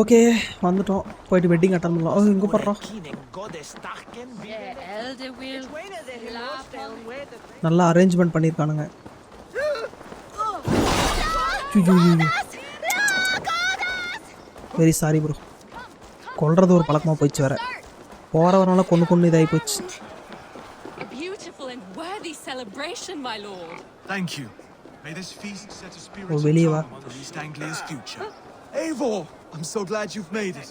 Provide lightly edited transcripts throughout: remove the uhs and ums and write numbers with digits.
Okay வந்துட்டோம். போயிட்டு wedding attend பண்ணலாம். இங்கே போடுறோம். நல்லா அரேஞ்ச்மெண்ட் பண்ணியிருக்கானுங்க. Very sorry bro. கொல்றது ஒரு பழக்கமாக போயிடுச்சு வேற. போகிறவனால கொண்டு இதாகி போச்சு. வெளியே வா. Eivor, I'm so glad you've made it.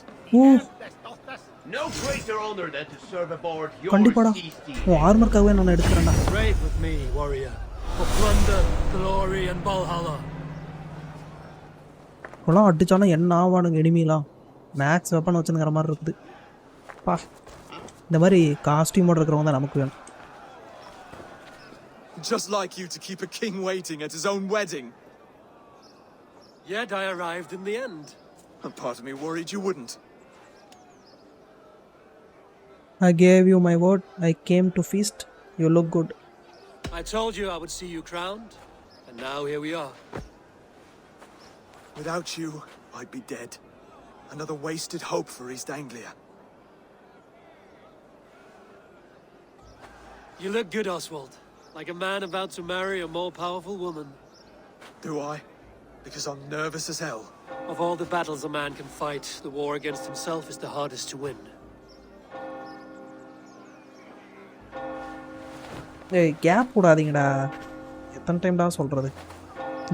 No greater honor than to serve aboard your sea. ஆர்மர்க்காகவே நான் எடுத்துறேன்டா. Trade with me, warrior, for plunder, glory and Valhalla. கொலாம் அடிச்சானா என்ன ஆவானுங்க எனிமிலாம். மேக்ஸ் வெப்பன் வச்சுங்கிற மாதிரி இருக்குது. பா இந்த மாதிரி காஸ்டியூமோட இருக்கிறவங்க தான் நமக்கு வேணும். Just like you to keep a king waiting at his own wedding. Yet I arrived in the end. A part of me worried you wouldn't. I gave you my word. I came to feast. You look good. I told you I would see you crowned, and now here we are. Without you, I'd be dead. Another wasted hope for East Anglia. You look good, Oswald. Like a man about to marry a more powerful woman. Do I? Because I'm nervous as hell. Of all the battles a man can fight, the war against himself is the hardest to win. ஏய் gap விடாதீங்கடா. எத்தனை டைம்டா சொல்கிறது.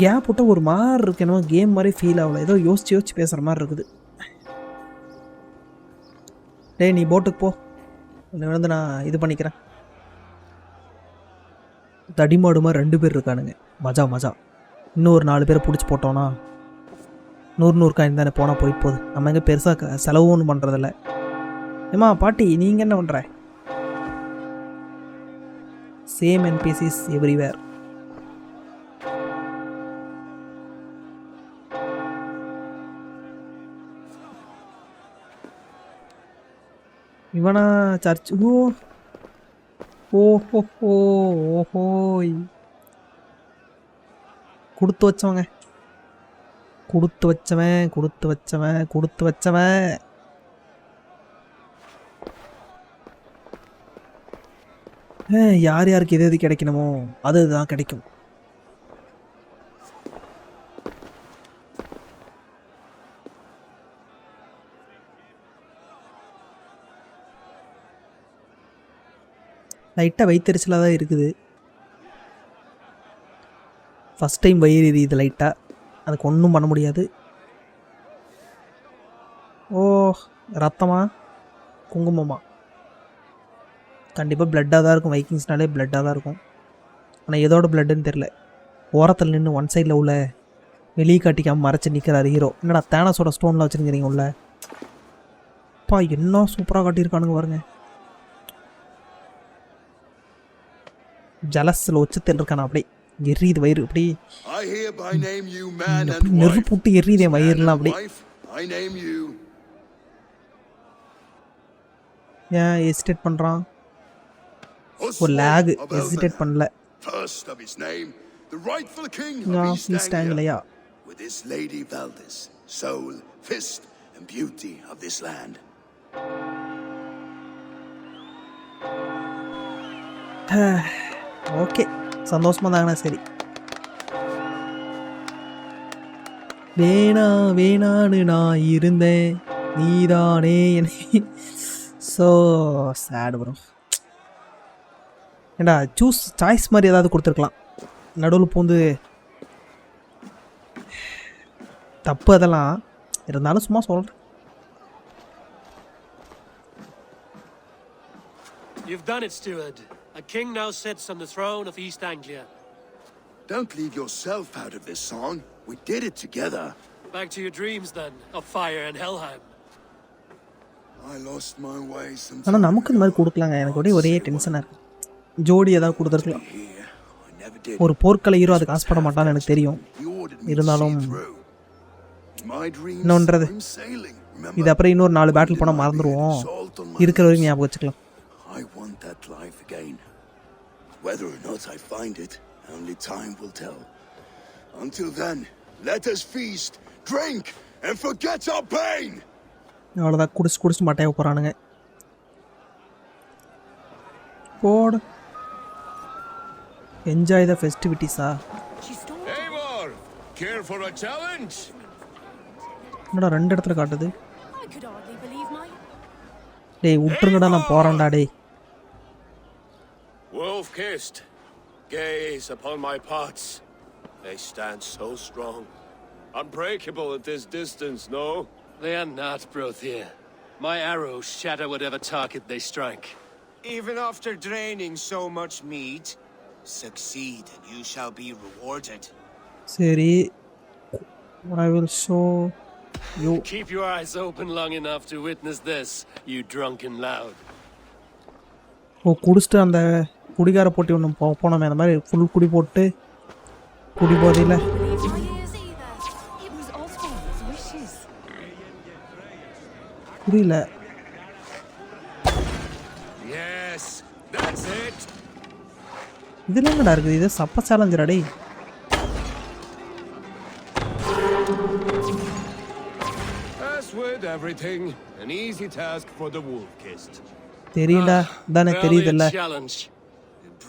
Gap விட்டால் ஒரு மாதிரி இருக்கு. என்னமோ game மாதிரி feel ஆகல. ஏதோ யோசிச்சு பேசுகிற மாதிரி இருக்குது. டேய் நீ போட்டுக்கு போ. இன்னும் வந்து நான் இது பண்ணிக்கிறேன். தடிமாடு மாதிரி 2 பேர் இருக்கானுங்க. மஜா இன்னும் ஒரு 4 பேரை பிடிச்சி போட்டோன்னா 100 காயின் தானே போனால் போகுது. நம்ம எங்கே பெருசாக செலவும் ஒன்றும் பண்ணுறதில்ல. ஏம்மா பாட்டி நீங்கள் என்ன பண்ணுற? Same NPCs everywhere. இவனா சர்ச். ஓஹோய் கொடுத்து வச்சவன். யார் யாருக்கு எது கிடைக்கணுமோ அதுதான் கிடைக்கும். லைட்டாக வயிற்றுச்சலாக தான் இருக்குது. ஃபஸ்ட் டைம் வயிறு எரியுது லைட்டாக. அதுக்கு ஒன்றும் பண்ண முடியாது. ஓ ரத்தமா குங்குமமா? கண்டிப்பாக பிளட்டாக தான் இருக்கும். வைக்கிங்ஸ்னாலே பிளட்டாக தான் இருக்கும். ஆனால் எதோட பிளட்டுன்னு தெரில. ஓரத்தில் நின்று ஒன் சைடில் உள்ள வெளியே காட்டிக்காமல் மறைச்சி நிற்கிறாரு ஹீரோ. என்னடா தேனஸோட ஸ்டோனில் வச்சுருக்கிறீங்க உள்ள? அப்பா என்ன சூப்பராக காட்டியிருக்கானுங்க பாருங்க. ஜலஸில் உச்சத்தில் இருக்கானா அப்படியே எரியுது வயிறு. அப்படி நெருப்பு போட்டு எரியுது என் வயிறுலாம். அப்படி ஏன் ஹெசிடேட் பண்ணுறான்? ஒரு லேக். ஹெசிடேட் பண்ணல. இல்லையா? ஓகே சந்தோஷமாக தாங்கண்ணா. சரி வேணான்னு நான் இருந்தேன், நீதானே என்னை. So sad bro. ஏண்டா சாய்ஸ் மாதிரி ஏதாவது கொடுத்துருக்கலாம். நடுவில் பூந்து தப்பு அதெல்லாம் இருந்தாலும் சும்மா சொல்கிறேன். You've done it, steward. A king now sits on the throne of East Anglia. Don't leave yourself out of this song. We did it together. Back to your dreams then, of fire and Helheim. I lost my way some. ஆனால் நமக்கு இந்த மாதிரி கொடுக்கலாங்க. எனக்கு ஒரே டென்ஷனாக இருக்குது. ஜோடி ஏதாவது கொடுத்துருக்கலாம். ஒரு போர்க்கலை ஹீரோ அதுக்கு ஆசைப்பட மாட்டான்னு எனக்கு தெரியும். இருந்தாலும் இன்னொன்றது இது அப்புறம் இன்னொரு 4 பேட்டில் போனால் மறந்துடுவோம். இருக்கிற வரைக்கும் ஞாபகம் வச்சுக்கலாம். I want that life again. Whether or not I find it, only time will tell. Until then, let us feast, drink, and forget our pain. அவ்வளோதான், குடிச்சு மட்டையை போகிறானுங்க. போடு. என்ஜாய் த ஃபெஸ்டிவிட்டிஸா? Eivor, care for a challenge? என்னடா 2 இடத்துல காட்டுது? டேய் விட்டுருங்கடா, நான் போகிறேன்டா டேய். Wolf-kissed, gaze upon my parts. They stand so strong, unbreakable at this distance, no? They are not, Brothir. My arrows shatter whatever target they strike. Even after draining so much meat, succeed and you shall be rewarded. சரி, I will show you. Keep your eyes open long enough to witness this, you drunken loud. குடிச்சிட்டு அந்த குடிகார போட்டி ஒன்று போனோமே, அந்த மாதிரி full குடி போட்டு குடி போதையில் புரியல. Yes, that's it. இதில் என்னடா இருக்குது? இது சப்ப சேலஞ்சரா டேய். As with everything, an easy task for the wolf-kissed. தெரியும்டா, தானே தெரியுதுல்ல.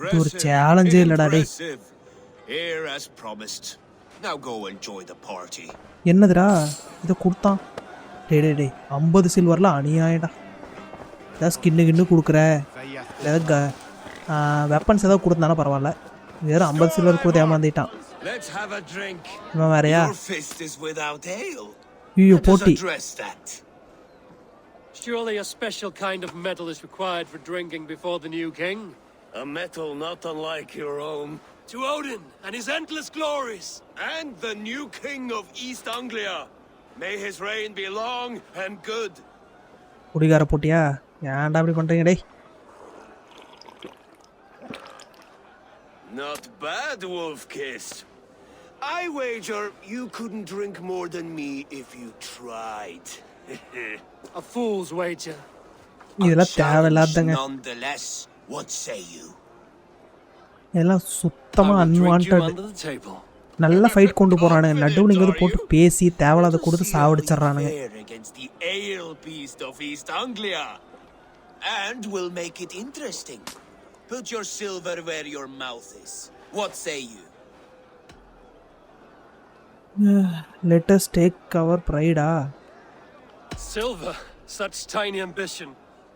இது ஒரு சேலஞ்சே இல்லடா டேய். Here as promised. Now go enjoy the party. என்னதுடா இதை கொடுத்தான்? டே 50 சில்வரில் அநியாயடா. ஏதாவது ஸ்கின்னு கொடுக்குற, ஏதாவது வெப்பன்ஸ் ஏதாவது கொடுத்தானா பரவாயில்ல, வெறும் 50 சில்வர் கொடுத்து ஏமாந்துட்டான். இவன் வேறையா? ஐயோ போட்டி. Surely a special kind of metal is required for drinking before the new king? A metal not unlike your own. To Odin and his endless glories. And the new king of East Anglia. May his reign be long and good. குடிகார போட்டியா? ஏன்டா அப்படி பண்றீங்க டேய்? Not bad, Wolf-kissed. I wager you couldn't drink more than me if you tried. A fool's wager. இதெல்லாம் தேவையில்லாதங்க. Nonetheless, what say you? எல்லாம் சுத்தமா unwanted. நல்ல ஃபைட் கொண்டு போறானுங்க, நடுவுல இங்க போட்டு பேசி தேவையில்லாத கொடுத்து சாவடிச்சறானுங்க. Against the ale beast of East Anglia. And we'll make it interesting. Put your silver where your mouth is. What say you? Let us take our pride. Silver, such tiny ambition.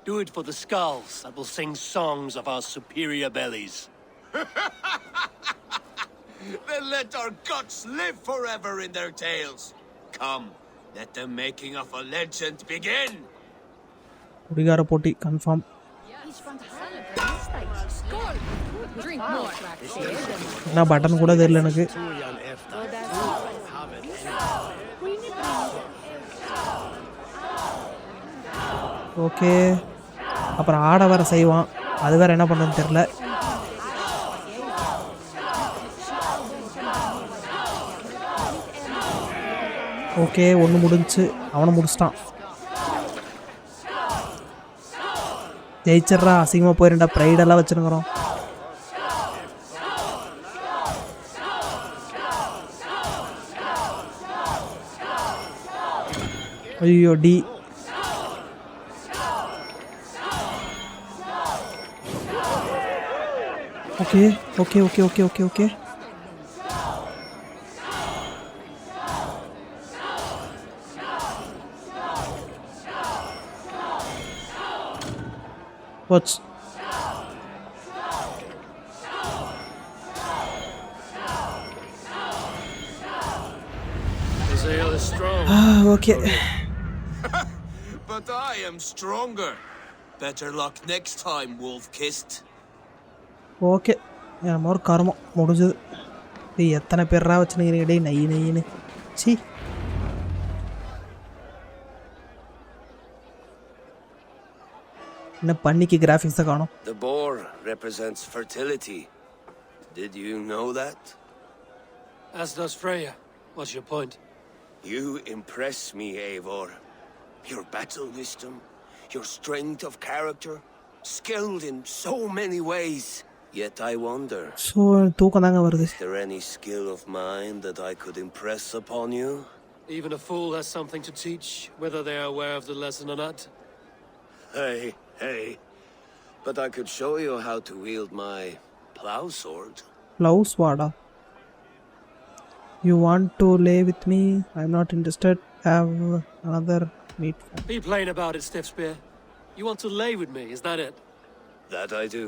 Do it for the skulls that will sing songs of our superior bellies. Then let our guts live forever in their tails. Come, let the making of a legend begin. குடிகார போட்டி confirm. என்ன button கூட தெரியல எனக்கு. Okay, அப்புறம் ஆட வேற செய்வான், அது வேற என்ன பண்ணுன்னு தெரியல. ஓகே, ஒன்று முடிஞ்சு, அவனை முடிச்சிட்டான். ஜெயிச்சிட்றா, அசிங்கமாக போயிருண்டா, ப்ரைடெல்லாம் வச்சுருக்கிறோம். ஐயோ டி. Okay okay okay okay okay okay What's His ale is strong. okay. But I am stronger. Better luck next time, Wolf-kissed. Okay, நம்ம ஒரு கர்மம் முடிஞ்சது. டேய் எத்தனை பேரா வச்சுருக்கிறீங்க டேய், நை நைன்னு. சி, என்ன பண்ணிக்கு கிராஃபிக்ஸை காணும். The boar represents fertility. Did you know that? As does Freya. What's your point? You impress me, Eivor. Your battle wisdom, your strength of character, skilled in so many ways. Yet I wonder, so தூக்கம் தாங்க வருது. is there any skill of mine that I could impress upon you? Even a fool has something to teach, whether they are aware of the lesson or not. Hey. But I could show you how to wield my plow sword. Love sword. You want to lay with me? I'm not interested. Have another meet. Be plain about it, Stiff Spear. You want to lay with me, is that it? That I do.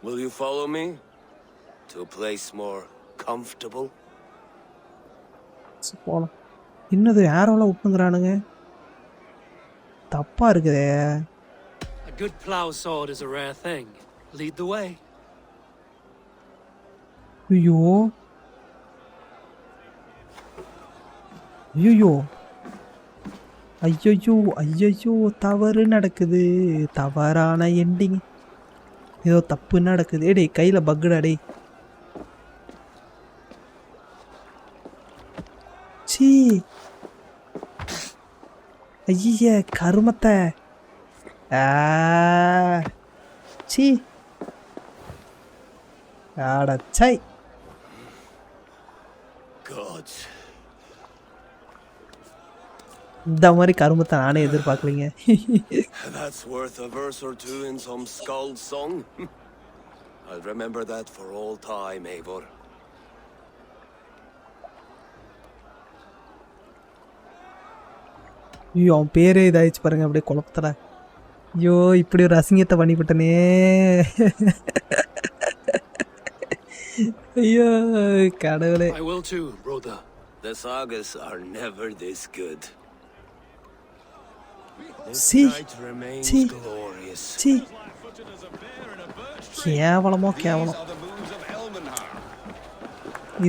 Will you follow me? To a place more comfortable? போகலாம். இன்னது ஏரோவில் விட்டுங்கிறானுங்க. தப்பா இருக்குதே. A good plow sword is a rare thing. Lead the way. ஐயோ தவறு நடக்குது. தவறான ending. ஏதோ தப்பு நடக்குது. டேய் கையில் பக்குடா டேய். சீ ஐய கருமத்தை. சீ ஆடச்சை. God. இந்த மாதிரி கருமத்தை நானே எதிர்பார்க்கலீங்க. That's worth a verse or two in some skull song. I'll remember that for all time, Eivor. ஐயோ அவன் பேரே இதாகிடுச்சு பாருங்க அப்படியே குழப்பத்தட. ஐயோ இப்படி ஒரு அசிங்கத்தை பண்ணிவிட்டனே. ஐயோ கடவுளே. I will too, brother. The sagas are never this good. This See? night remains See? glorious. சீ கேவலமோ கேவலம்.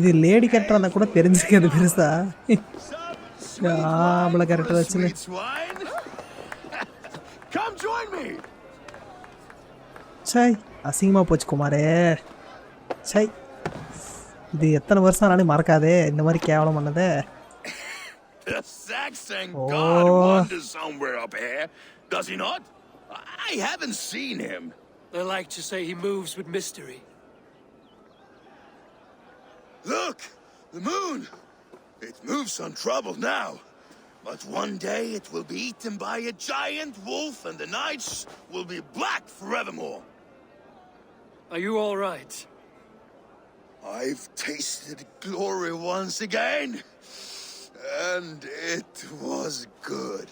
இது லேடி கேரக்டர் இருந்தால் கூட தெரிஞ்சுக்கிறது பெருசா. ஆம்பளை கேரக்டர் வச்சுன்னு. Come join me. சை அசிங்கமாக போச்சு குமாரே. சை இது எத்தனை வருஷம் ஆனாலும் மறக்காதே இந்த மாதிரி கேவலம் பண்ணதே. The Saxon god wanders somewhere up here, does he not? I haven't seen him. They like to say he moves with mystery. Look, the moon. It moves untroubled now, but one day it will be eaten by a giant wolf and the nights will be black forevermore. Are you all right? I've tasted glory once again, and it was good.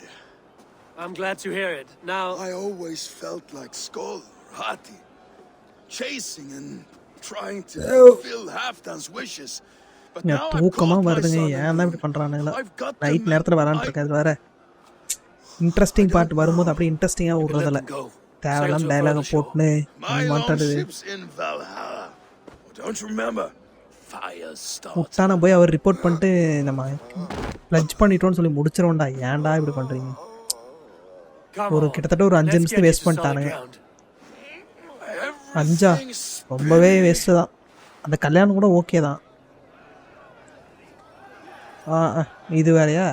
I'm glad to hear it. Now, I always felt like Skull Hati, chasing and trying to fulfill Halfdan's wishes. But now I've தூக்கமாக caught my வருதுங்க. son ஏன் தான் இப்படி பண்ணுறானுங்களா? I've got the night நேரத்தில் வரான்னு இருக்காது வேற. Interesting part வரும்போது அப்படியே இன்ட்ரெஸ்டிங்காக let விடுறதில்ல. them go. தேவையில்லாம டைலாக போட்டுன்னு My மாட்டாது. longships in Valhalla. Don't you remember? Fire start. முட்டான போய் அவர் ரிப்போர்ட் பண்ணிட்டு நம்ம ப்ளட்ஜ் பண்ணிட்டோன்னு சொல்லி முடிச்சிருவோம்டா. ஏன்டா இப்படி பண்ணுறீங்க? Come ஒரு on. கிட்டத்தட்ட ஒரு 5 Let's நிமிஷம் get waste you to solid பண்ணிட்டானுங்க. ground. 5 ரொம்பவே வேஸ்ட்டு தான். அந்த கல்யாணம் கூட ஓகே தான். இது வேறையா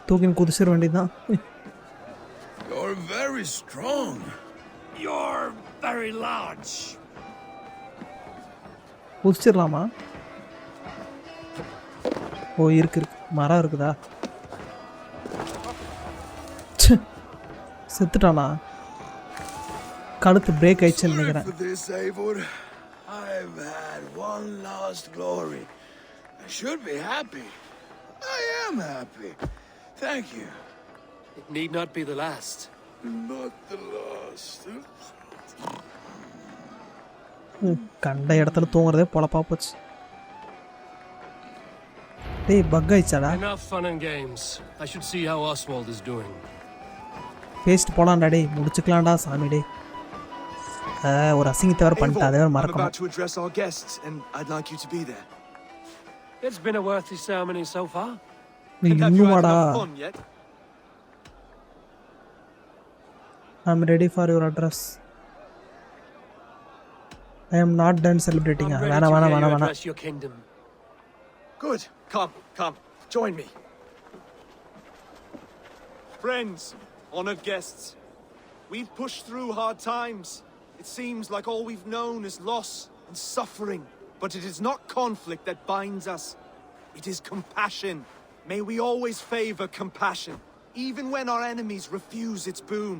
தூக்கின்னு குதிச்சிட வேண்டியதுதான். You're very strong. You're very large. குதிச்சிடலாமா? ஓ இருக்கு மரம் இருக்குதா? செத்துட்டானா? கழுத்து பிரேக் ஆயிடுச்சுன்னு நினைக்கிறேன். For this, Eivor, I've had one last glory. I should be happy. I am happy. Thank you. It need not be the last. Not the last. கண்ட இடத்துல தூங்குறதே பொழப்பா போச்சு. டேய் buck ஆயிடுச்சாடா? Enough fun and games. I should see how Oswald is doing. பேஸ்ட் போலாம்டா டேய். முடிச்சுக்கலாம்டா சாமி டேய். ஒரு அசிங்கத்தை வேறு பண்ணிட்டு அதை வேறு I'm மறக்கணும். about to address our guests, and I'd like you to be there. It's been a worthy ceremony so far. நீ And have you had இன்னுமாடா? enough fun yet? I'm ready for your address. I am not done celebrating. I'm ready வேணா to வேணா hear வேணா you வேணா. address your kingdom. Good. Come. Join me. Friends, honored guests, we've pushed through hard times. It seems like all we've known is loss and suffering, but it is not conflict that binds us. It is compassion. May we always favor compassion, even when our enemies refuse its boon.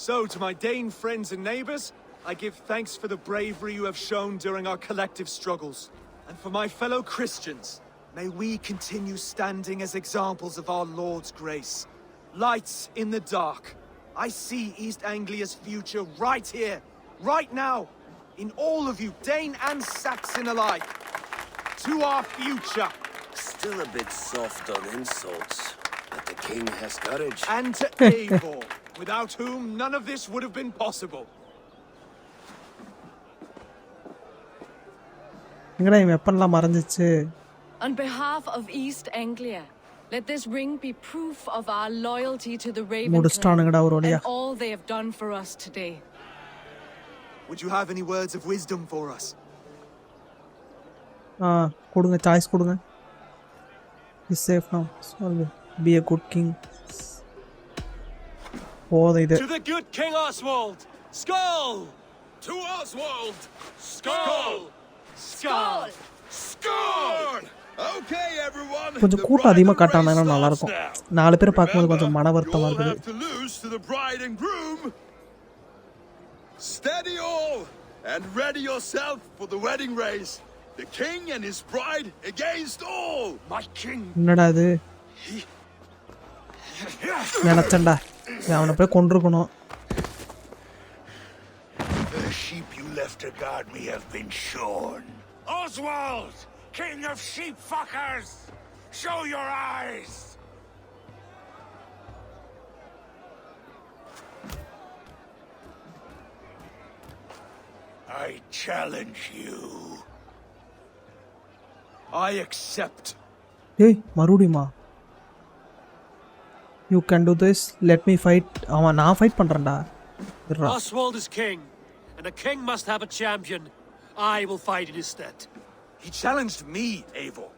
So, to my Dane friends and neighbors, I give thanks for the bravery you have shown during our collective struggles. And for my fellow Christians, may we continue standing as examples of our Lord's grace. Lights in the dark. I see East Anglia's future right here, right now, in all of you, Dane and Saxon alike. To our future. Still a bit soft on insults, but the king has courage. And to Eivor, without whom none of this would have been possible. எங்கடா இவன் வெப்பன்லாம் மறைஞ்சிச்சு. On behalf of East Anglia, let this ring be proof of our loyalty to the Raven முடிச்சிட்டானுங்கடா ஒரு clan வழியா. and all they have done for us today. Would you have any words of wisdom for us? கொடுங்க, choice கொடுங்க. He's safe now. So, be a good king. இது. To the good King Oswald! Skull! To Oswald! Skull! Skull! Score! Okay, everyone. கொஞ்சம் கூட்டம் அதிகமாக காட்டாங்கன்னா நல்லா இருக்கும். 4 பேர் பார்க்கும்போது கொஞ்சம் மன வருத்தமா You'll இருக்குது. have to lose to the bride and groom. Steady all and ready yourself for the wedding race. The king and his bride against all. My king. என்னடா இது? நினைச்சேன்டா அவனை போய் கொண்டிருக்கணும். The sheep you left to guard me have been shorn. Oswald, king of sheep fuckers, show your eyes. I challenge you. I accept. ஏய் மறுபடியுமா? You can do this. Let me fight. அவன் நான் fight பண்றேன்டா. Oswald is king, and a king must have a champion. I will fight in his stead. He challenged me, Eivor.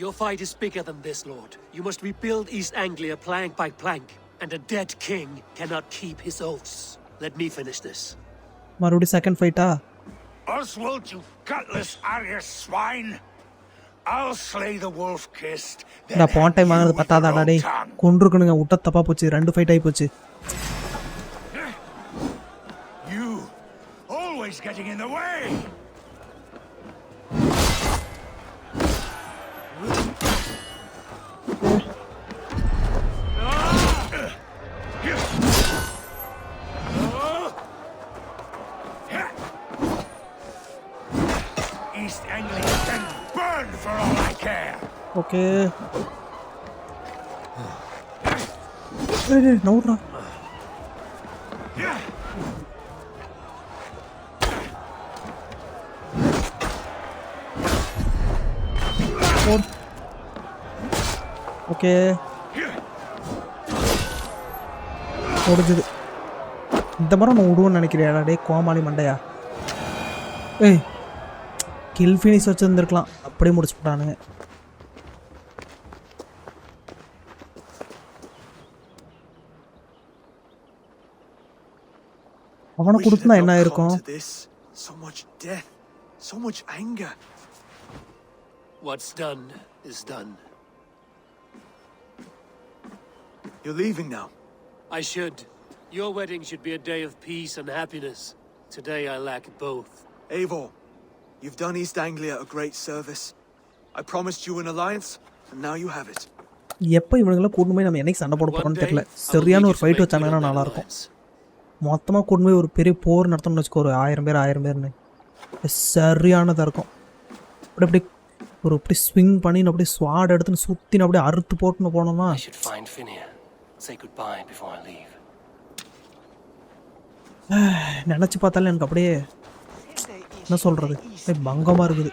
Your fight is bigger than this, Lord. You must rebuild East Anglia plank by plank, and a dead king cannot keep his oaths. Let me finish this. மறுபடியும் second ஃபைட்டா? Oswald, you gutless Arya swine. I'll slay the wolf-kissed. நான் போன time வாங்குறது பத்தாதாடா டேய். கொன்றுக்கணுங்க, விட்ட தப்பா போச்சு. 2 fight ஆயி போச்சு. You always getting in the way. East Anglia can burn for all I care. Okay. ஏய் நவுறா. ஓகே. ஓடுது. இந்த மாதிரி நான் விடுவேன்னு நினைக்கிறியாடா டேய் கோமாளி மண்டையா? ஏய் கில் ஃபினிஷ் வச்சிருந்துருக்கலாம், அப்படியே முடிச்சு போட்டானுங்க. அவனை கொடுத்தா என்ன ஆயிருக்கும்? So much death, so much anger. What's done is done. You're leaving now. I should. Your wedding should be a day of peace and happiness. Today I lack both. Eivor, you've done East Anglia a great service. I promised you an alliance, and now you have it. எப்போ இவனுங்களை கூட்டு போய் நம்ம என்னைக்கு சண்டை போட போகிறோம்னு தெரியல. சரியான ஒரு ஃபைட் வச்சாங்கன்னா நல்லாயிருக்கும். மொத்தமாக கூட்டு போய் ஒரு பெரிய போர் நடத்தணும்னு வச்சுக்கோ, ஒரு 1000 பேர்னு சரியானதாக இருக்கும். அப்படி அப்படி ஸ்விங் பண்ணி அப்படியே ஸ்வாட் எடுத்துன்னு சுற்றின்னு அப்படியே அறுத்து போட்டுன்னு போனோம்னா. நினச்சி பார்த்தாலும் எனக்கு அப்படியே என்ன சொல்கிறது, பங்கமாக இருக்குது.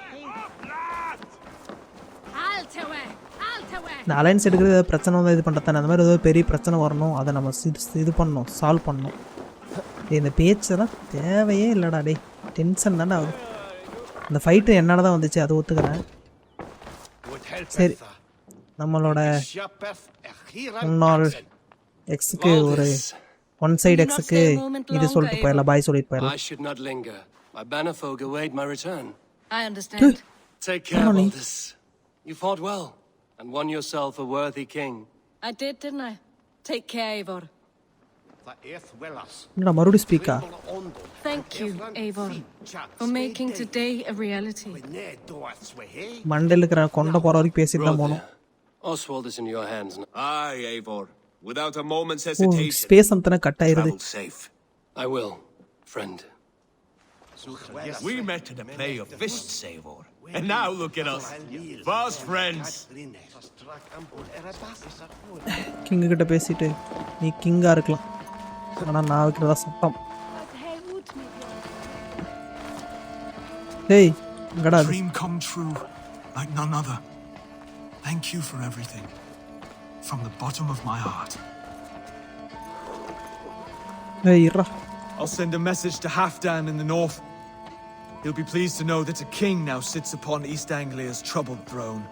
இந்த அலைன்ஸ் எடுக்கிறது ஏதாவது பிரச்சனை வந்தால் இது பண்ணுறதானே, அந்த மாதிரி ஏதாவது பெரிய பிரச்சனை வரணும், அதை நம்ம இது பண்ணணும், சால்வ் பண்ணணும். இந்த பேச்செல்லாம் தேவையே இல்லைடா டே, டென்ஷன் தானே ஆகுது. இந்த ஃபைட்டு என்னடா தான் வந்துச்சு, அதை ஒத்துக்கிறேன். சரி, நம்மளோட முன்னாள் எக்ஸுக்கு ஒரு ஒன் சைடு எக்ஸுக்கு இது சொல்லிட்டு போயிடலாம், பாய் சொல்லிட்டு போயிடலாம். I should not linger. My banner folk await my return. I understand. Take care of all this. You fought well. and won yourself a worthy king. I did, didn't I? Take care, Eivor. என்னடா மறுபடியும் ஸ்பீக்கா? Thank you, Eivor, for making today a reality. மண்டையில் இருக்கிற கொண்ட போற வரைக்கும் பேசிட்டு தான் போகணும். Oswald is in your hands now. Aye, Eivor. Without a moment's oh hesitation. Space அம்தன கட் ஆயிருது. Travel safe. I will, friend. We met in a play of fists, Eivor. And now look at us. Fast friends. King கிட்ட பேசிட்டு நீ கிங்கா இருக்கலாம். ஆனா நான் வைக்கிறதா சட்டம். டேய் எங்கடா அது? Dream come true like none other. Thank you for everything. From the bottom of my heart. ஏய் இறா. I'll send a message to Halfdan in the north. He'll be pleased to know that a king now sits upon East Anglia's troubled throne.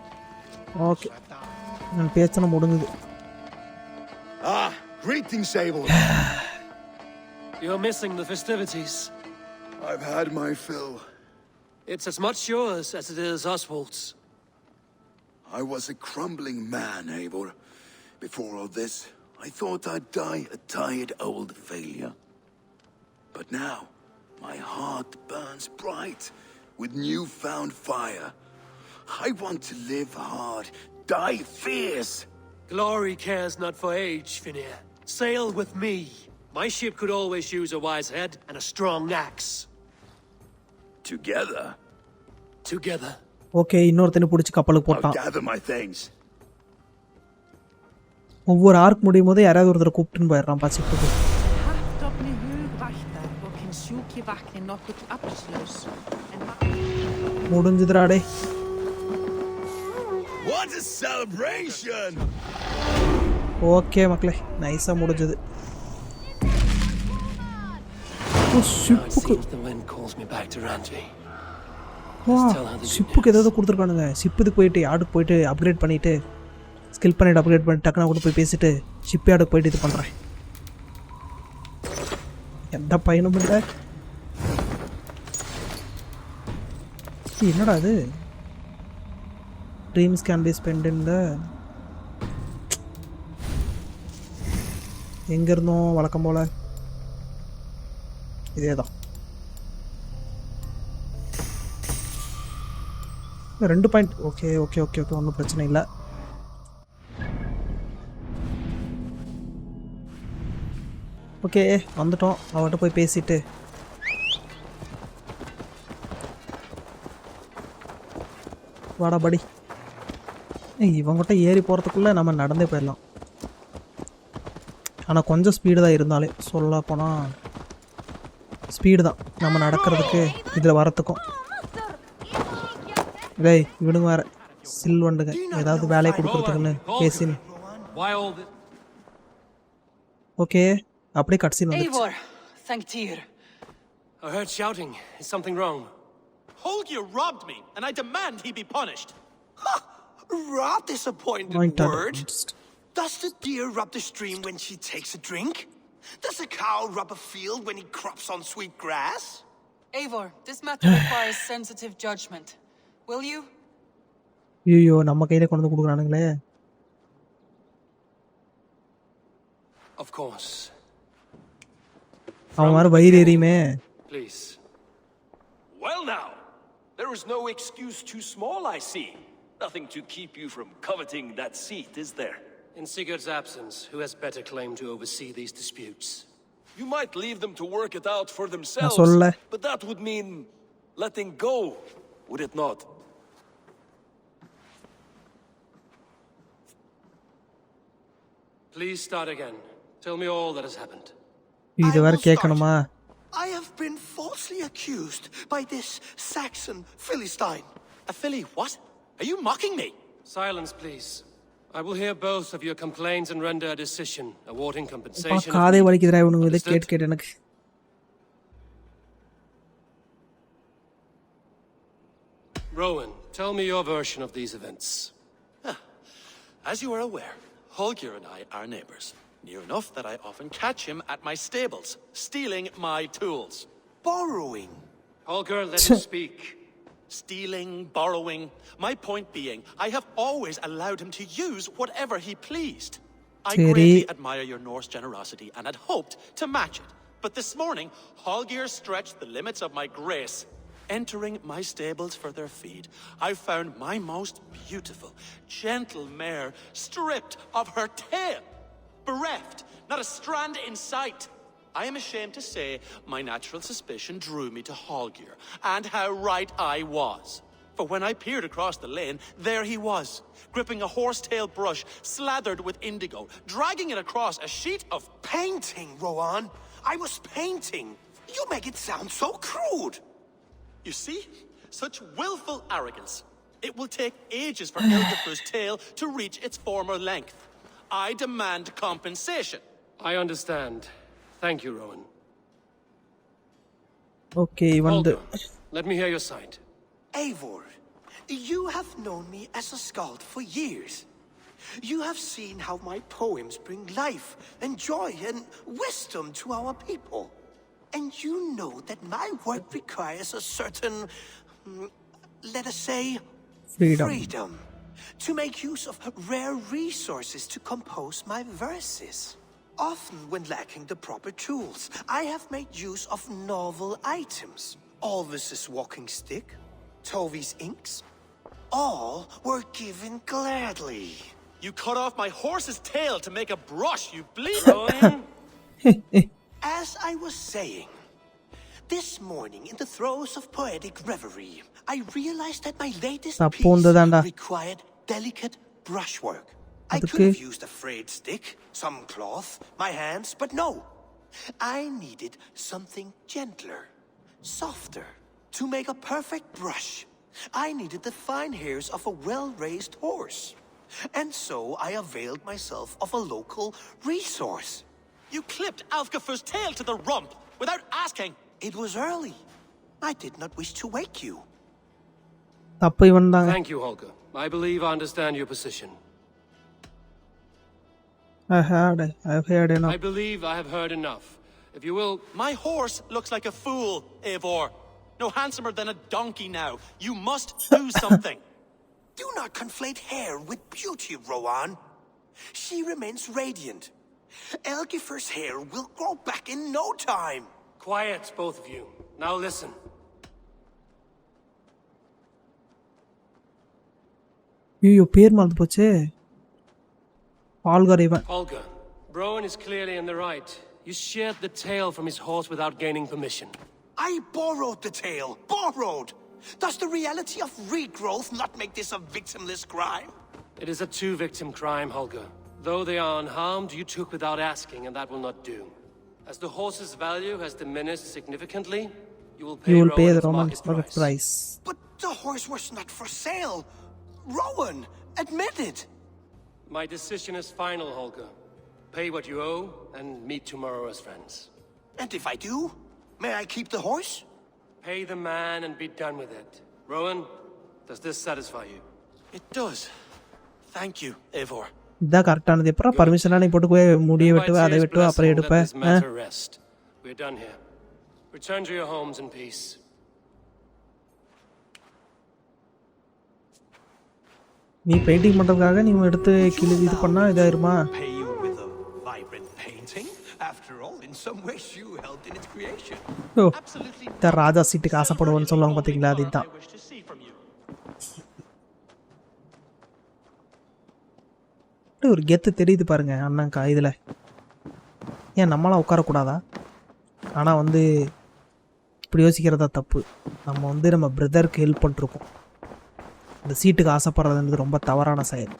Okay. நான் பேச்சன முடிஞ்சது. Ah, greetings, Eivor. You're missing the festivities. I've had my fill. It's as much yours as it is Oswald's. I was a crumbling man, Eivor. Before all this, I thought I'd die a tired old failure. But now, my heart burns bright with newfound fire. I want to live hard, die fierce. Glory cares not for age, Finir. Sail with me. My ship could always use a wise head and a strong axe. Together, okay இன்னொருத்தனை பிடிச்சி கப்பலுக்கு I'll போட்டான். gather my things. ஒவ்வொரு arc முடியும் போது யாராவது ஒருத்தரை கூப்பிட்டுன்னு போயிடுறான் பசிப்புக்கு. முடிஞ்சுதுடா டே. What a celebration! ஓகே மக்களே நைஸா முடிஞ்சது. ஓ Now it ஷிப்புக்கு seems the wind calls me back to Ranji. வா ஷிப்புக்கு ஏதாவது கொடுத்துருக்கானுங்க. ஷிப்புக்கு போயிட்டு யார்டுக்கு போயிட்டு அப்கிரேட் பண்ணிட்டு ஸ்கில் பண்ணிட்டு அப்கிரேட் பண்ணிட்டு டக்குனா கூட போய் பேசிட்டு ஷிப் யார்டுக்கு போயிட்டு இது பண்ணுறேன். எந்த பயனும் இல்லை. என்னடா அது? Dreams can be spend in the எங்கே இருந்தோம் வழக்கம் போல் இதே தான். 2 point. Okay okay okay okay ஒன்றும் பிரச்சனை இல்லை. ஓகே வந்துட்டோம். அவர்கிட்ட போய் பேசிட்டு வாடா படி. இவங்ககிட்ட ஏறி போகிறதுக்குள்ளே நம்ம நடந்தே போயிடலாம். ஆனால் கொஞ்சம் ஸ்பீடு தான் இருந்தாலே சொல்ல போனால் ஸ்பீடு தான் நம்ம நடக்கிறதுக்கு இதில் வரத்துக்கும். டேய் இவனுங்க வேறு சில் வண்டுங்க ஏதாவது வேலையை கொடுக்குறதுக்குன்னு பேசின்னு. ஓகே அப்படியே கட்சின்னு வந்து Eivor, thank you. I heard shouting. Is something wrong? Holger robbed me, and I demand he be punished. Ha! Raw disappointed Point at word. it. Does the deer rub the stream when she takes a drink? Does a cow rub a field when he crops on sweet grass? Eivor, this matter requires sensitive judgment. Will you? ஐயோ நம்ம கையில் கொண்டு வந்து கொடுக்குறானுங்களே. Of course. அவன் வேறு வயிறு எரியுமே. Please. Well now, there is no excuse too small, I see. Nothing to keep you from coveting that seat, is there? In Sigurd's absence, who has better claim to oversee these disputes? You might leave them to work it out for நான் themselves, சொல்ல. but that would mean letting go, would it not? Please start again. Tell me all that has happened. இது வேறு கேட்கணுமா? I have been falsely accused by this Saxon Philistine. A Philly what? Are you mocking me? Silence, please. I will hear both of your complaints and render a decision, awarding அப்பா compensation. காதே வலிக்குதுடா இவனுங்க இதை கேட்டு கேட்டு எனக்கு. Rowan, tell me your version of these events. As you are aware, Holger and I are neighbors. Near enough that I often catch him at my stables, stealing my tools. Borrowing. Holger, let him speak. Stealing, borrowing. My point being, I have always allowed him to use whatever he pleased. I greatly admire your Norse generosity and had hoped to match it. But this morning, Hallgeir stretched the limits of my grace. Entering my stables for their feed, I found my most beautiful, gentle mare stripped of her tail. Bereft, not a strand in sight. I am ashamed to say my natural suspicion drew me to Hallgeir, and how right I was. For when I peered across the lane, there he was, gripping a horsetail brush slathered with indigo, dragging it across a sheet of Painting, Rowan. I was painting. You make it sound so crude. You see? Such willful arrogance. It will take ages for Elgifer's tail to reach its former length. I demand compensation. I understand. Thank you, Rowan. Okay, Holger, let me hear your side. Eivor, you have known me as a skald for years. You have seen how my poems bring life and joy and wisdom to our people. And you know that my work requires a certain, let us say, freedom to make use of rare resources to compose my verses. Often when lacking the proper tools, I have made use of novel items. Alvis's walking stick, Tovi's inks, all were given gladly. You cut off my horse's tail to make a brush, you bleed. As I was saying, this morning in the throes of poetic reverie, I realized that my latest piece required delicate brushwork. I could have used a frayed stick, some cloth, my hands, but no. I needed something gentler, softer. To make a perfect brush, I needed the fine hairs of a well-raised horse. And so I availed myself of a local resource. You clipped Alfgafer's tail to the rump without asking. It was early. I did not wish to wake you. Thank you, Holger. I believe I understand your position. I've heard enough. I believe I have heard enough. If you will... My horse looks like a fool, Eivor. No handsomer than a donkey now. You must do something. Do not conflate hair with beauty, Rowan. She remains radiant. Elgifer's hair will grow back in no time. Quiet, both of you. Now listen. ஐயோ பேர் மறந்து போச்சே. Holger, Rowan is clearly in the right. You sheared the tail from his horse without gaining permission. I borrowed the tail. Borrowed! Does the reality of regrowth not make this a victimless crime? It is a two-victim crime, Holger. Though they are unharmed, you took without asking, and that will not do. As the horse's value has diminished significantly, you will pay the Roman's market price. But the horse was not for sale. Rowan, admit it. My decision is final, Holger. Pay what you owe, and meet tomorrow as friends. And if I do, may I keep the horse? Pay the man and be done with it. Rowan, does this satisfy you? It does. Thank you, Eivor. இதான் கரெக்டானது. எப்பறம் பர்மிஷன்லாம் நீ போட்டு முடிய வெட்டுவ, அதை வெட்டுவ, அப்புறம் எடுப்ப. We're done here. Return to your homes in peace. நீ painting பண்றதுக்காக நீ எடுத்து கிளி இது பண்ணா இதாயிருமா? Pay you with a vibrant painting. After all, in some ways you helped in its creation. ஓ, இந்த ராஜா சீட்டுக்கு ஆசைப்படுவோன்னு சொல்லுவாங்க பாத்தீங்களா, அதுதான். ஒரு கெத்து தெரியுது பாருங்க அண்ணன்க்கா இதுல. ஏன் நம்மளாம் உட்காரக்கூடாதா? ஆனால் இப்படி யோசிக்கிறதா தப்பு. நம்ம நம்ம பிரதருக்கு ஹெல்ப் பண்ணிருக்கோம். இந்த சீட்டுக்கு ஆசைப்படுறதுன்றது ரொம்ப தவறான செயல்.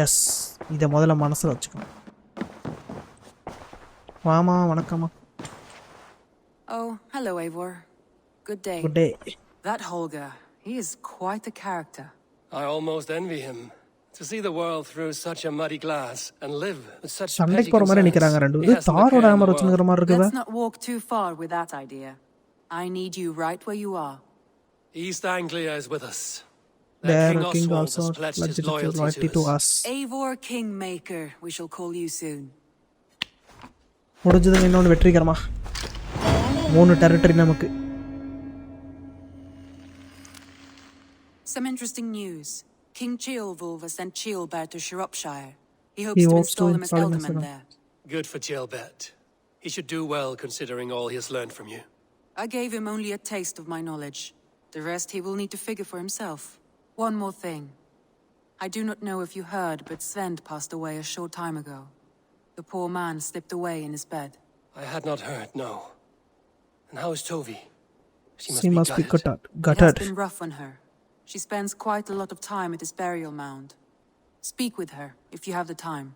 எஸ், இதை முதல்ல மனசில் வச்சுக்கணும். வாமா, வணக்கம்மா. Oh, hello, Eivor. Good day. Good day. That Holger, he is quite the character. I almost envy him. To see the world through such a muddy glass and live with such சண்டைக்கு போற மாதிரி நிக்கறாங்க ரெண்டு. இது தாரோட hammer வச்சுங்கற மாதிரி இருக்குதா? Let's not walk too far with that idea. I need you right where you are. East Anglia is with us. Their king also pledged his loyalty to us. Eivor Kingmaker, we shall call you soon. முடிஞ்சது இன்னொன்னு வெற்றிகரமா 3 territory நமக்கு. Some interesting news. King Ceolwulf has sent Ceolbert to Shropshire. He He hopes to hopes to install him as install him as alderman an- there. Good for Ceolbert. He should do well considering all he has learned from you. I gave him only a taste of my knowledge. The rest he will need to figure for himself. One more thing. I do not know if you heard, but Svend passed away a short time ago. The poor man slipped away in his bed. I had not heard, no. And how is Tovi? She She must be gutted. It has gutted. been rough on her. She spends quite a lot of time at his burial mound. Speak with her, if you have the time.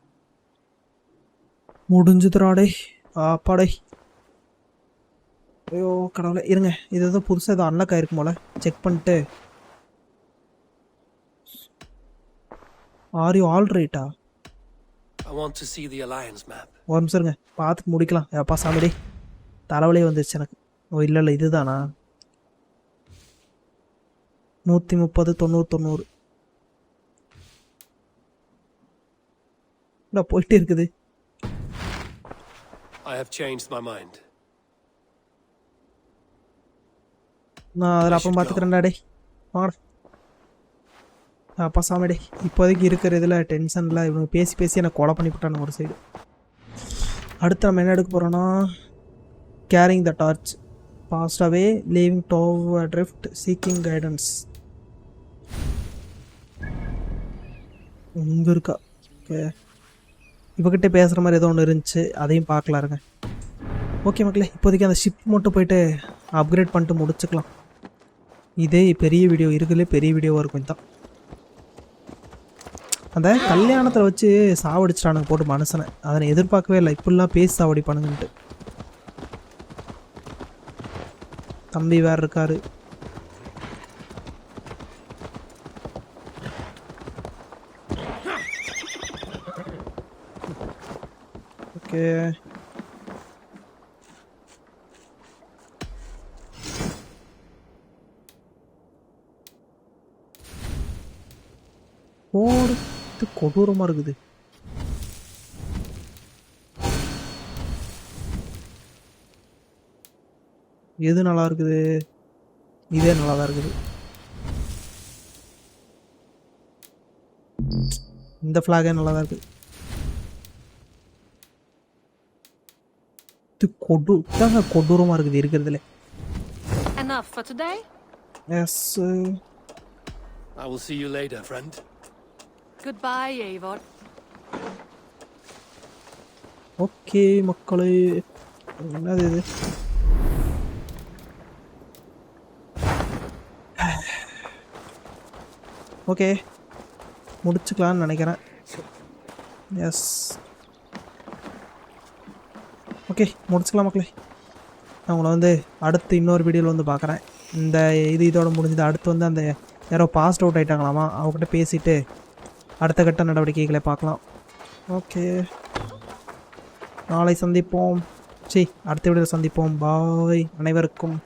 முடிஞ்சுதுராடே ஆப்பாடே ஐயோ கடவுளே இருங்க இது ஏதோ புதுசாக ஏதோ unlock ஆயிருக்கும் போல check பண்ணிட்டு ஆர் யூ ஆல் ரைட்டா I want to see the alliance map. ஒரு நிமிஷம் இருங்க பார்த்து முடிக்கலாம் எப்பா சாமிடே தலைவலியே வந்துருச்சு எனக்கு ஓ இல்லை இல்லை இதுதானா 130 90 90 போயிட்டே இருக்குது I have changed my mind. நான் அதில் அப்புறம் பார்த்துக்கிறேன்டா டே வாங்கடா அப்பா சாமிடே இப்போதைக்கு இருக்கிற இதில் டென்ஷனில் இவங்க பேசி பேசி எனக்கு கொலை பண்ணிவிட்டானு ஒரு சைடு. அடுத்து நம்ம என்ன எடுக்க போகிறோன்னா carrying the torch passed away leaving dove drift seeking guidance இங்கே இருக்கா. ஓகே இவகிட்ட பேசுகிற மாதிரி ஏதோ ஒன்று இருந்துச்சு அதையும் பார்க்கலாருங்க. ஓகே மக்களே இப்போதைக்கு அந்த ஷிப் மட்டும் போயிட்டு அப்கிரேட் பண்ணிட்டு முடிச்சுக்கலாம். இதே பெரிய வீடியோ இருக்குதுலே பெரிய வீடியோவாக இருக்கும். இதுதான் அந்த கல்யாணத்தில் வச்சு சாவடிச்சிட்டானுங்க போட்டு மனுஷனை. அதை எதிர்பார்க்கவே இல்லை இப்படிலாம் பேசி சாவடிப்பானுங்கன்ட்டு. தம்பி வேறு இருக்காரு. ஓகே போடுறது கொடூரமாக இருக்குது. எது நல்லா இருக்குது? இதே நல்லா தான் இருக்குது. இந்த ஃப்ளாகே நல்லா தான் இருக்குது. இது கொடூரமாக இருக்குது இருக்கிறதுல. Enough for today? Yes. I will see you later, friend. Goodbye, Eivor. Okay மக்களே என்னது இது? ஓகே முடிச்சுக்கலான்னு நினைக்கிறேன். எஸ் ஓகே முடிச்சுக்கலாம் மக்களே. நான் உங்களை வந்து அடுத்து இன்னொரு வீடியோவில் வந்து பார்க்குறேன். இந்த இதோட முடிஞ்சது. அடுத்து வந்து அந்த யாரோ பாஸ்ட் அவுட் ஆகிட்டாங்களாமா அவங்ககிட்ட பேசிவிட்டு அடுத்த கட்ட நடவடிக்கைகளை பார்க்கலாம். ஓகே நாளை சந்திப்போம். அடுத்த வீடியோவில் சந்திப்போம். பாய் அனைவருக்கும்.